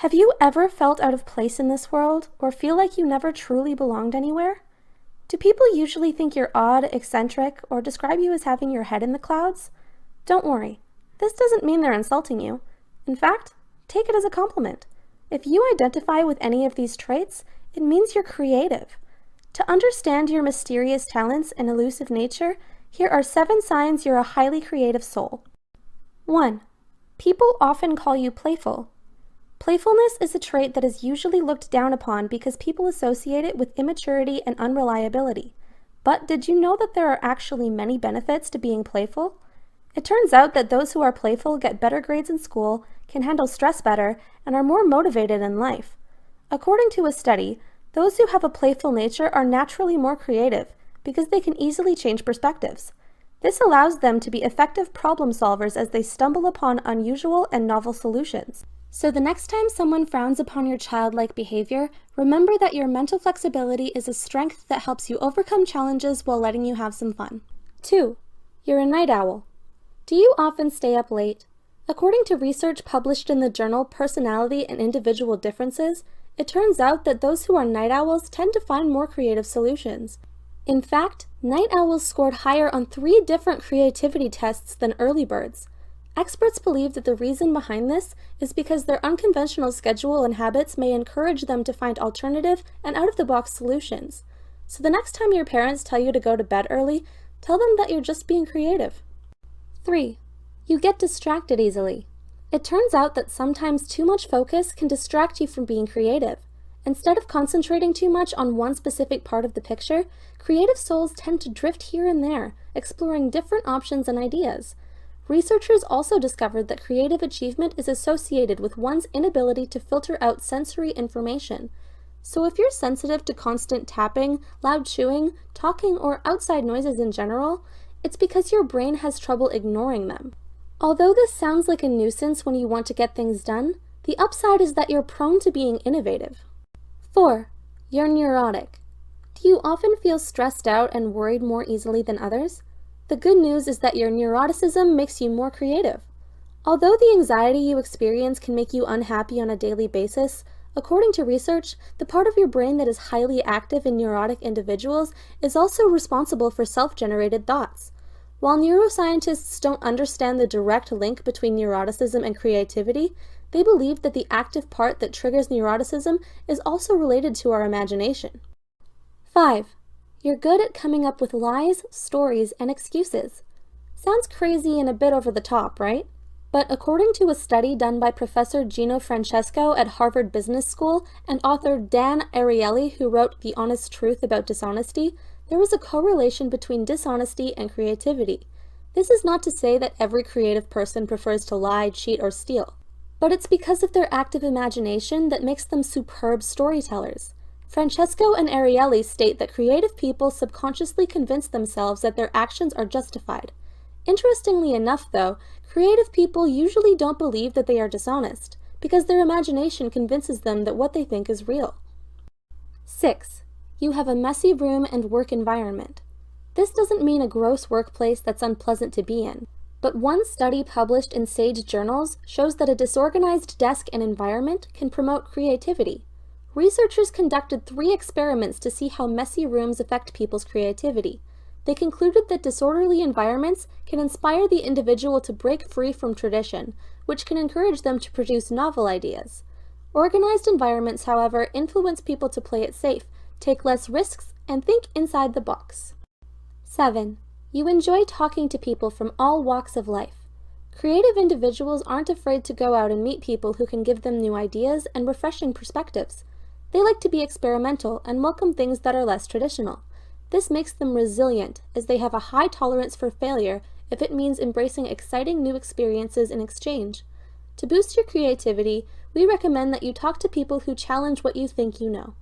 Have you ever felt out of place in this world, or feel like you never truly belonged anywhere? Do people usually think you're odd, eccentric, or describe you as having your head in the clouds? Don't worry. This doesn't mean they're insulting you. In fact, take it as a compliment. If you identify with any of these traits, it means you're creative. To understand your mysterious talents and elusive nature, here are 7 signs you're a highly creative soul. 1. People often call you playful. Playfulness is a trait that is usually looked down upon because people associate it with immaturity and unreliability. But did you know that there are actually many benefits to being playful? It turns out that those who are playful get better grades in school, can handle stress better, and are more motivated in life. According to a study, those who have a playful nature are naturally more creative because they can easily change perspectives. This allows them to be effective problem solvers as they stumble upon unusual and novel solutions. So the next time someone frowns upon your childlike behavior, remember that your mental flexibility is a strength that helps you overcome challenges while letting you have some fun. 2. You're a night owl. Do you often stay up late? According to research published in the journal Personality and Individual Differences, it turns out that those who are night owls tend to find more creative solutions. In fact, night owls scored higher on 3 different creativity tests than early birds. Experts believe that the reason behind this is because their unconventional schedule and habits may encourage them to find alternative and out-of-the-box solutions. So the next time your parents tell you to go to bed early, tell them that you're just being creative. 3. You get distracted easily. It turns out that sometimes too much focus can distract you from being creative. Instead of concentrating too much on one specific part of the picture, creative souls tend to drift here and there, exploring different options and ideas. Researchers also discovered that creative achievement is associated with one's inability to filter out sensory information. So if you're sensitive to constant tapping, loud chewing, talking, or outside noises in general, it's because your brain has trouble ignoring them. Although this sounds like a nuisance when you want to get things done, the upside is that you're prone to being innovative. 4. You're neurotic. Do you often feel stressed out and worried more easily than others? The good news is that your neuroticism makes you more creative. Although the anxiety you experience can make you unhappy on a daily basis, according to research, the part of your brain that is highly active in neurotic individuals is also responsible for self-generated thoughts. While neuroscientists don't understand the direct link between neuroticism and creativity, they believe that the active part that triggers neuroticism is also related to our imagination. 5. You're good at coming up with lies, stories, and excuses. Sounds crazy and a bit over the top, right? But according to a study done by Professor Gino Francesco at Harvard Business School and author Dan Ariely, who wrote The Honest Truth About Dishonesty, there was a correlation between dishonesty and creativity. This is not to say that every creative person prefers to lie, cheat, or steal, but it's because of their active imagination that makes them superb storytellers. Francesco and Ariely state that creative people subconsciously convince themselves that their actions are justified. Interestingly enough, though, creative people usually don't believe that they are dishonest, because their imagination convinces them that what they think is real. 6. You have a messy room and work environment. This doesn't mean a gross workplace that's unpleasant to be in, but one study published in Sage Journals shows that a disorganized desk and environment can promote creativity. Researchers conducted 3 experiments to see how messy rooms affect people's creativity. They concluded that disorderly environments can inspire the individual to break free from tradition, which can encourage them to produce novel ideas. Organized environments, however, influence people to play it safe, take less risks, and think inside the box. 7. You enjoy talking to people from all walks of life. Creative individuals aren't afraid to go out and meet people who can give them new ideas and refreshing perspectives. They like to be experimental and welcome things that are less traditional. This makes them resilient, as they have a high tolerance for failure if it means embracing exciting new experiences in exchange. To boost your creativity, we recommend that you talk to people who challenge what you think you know.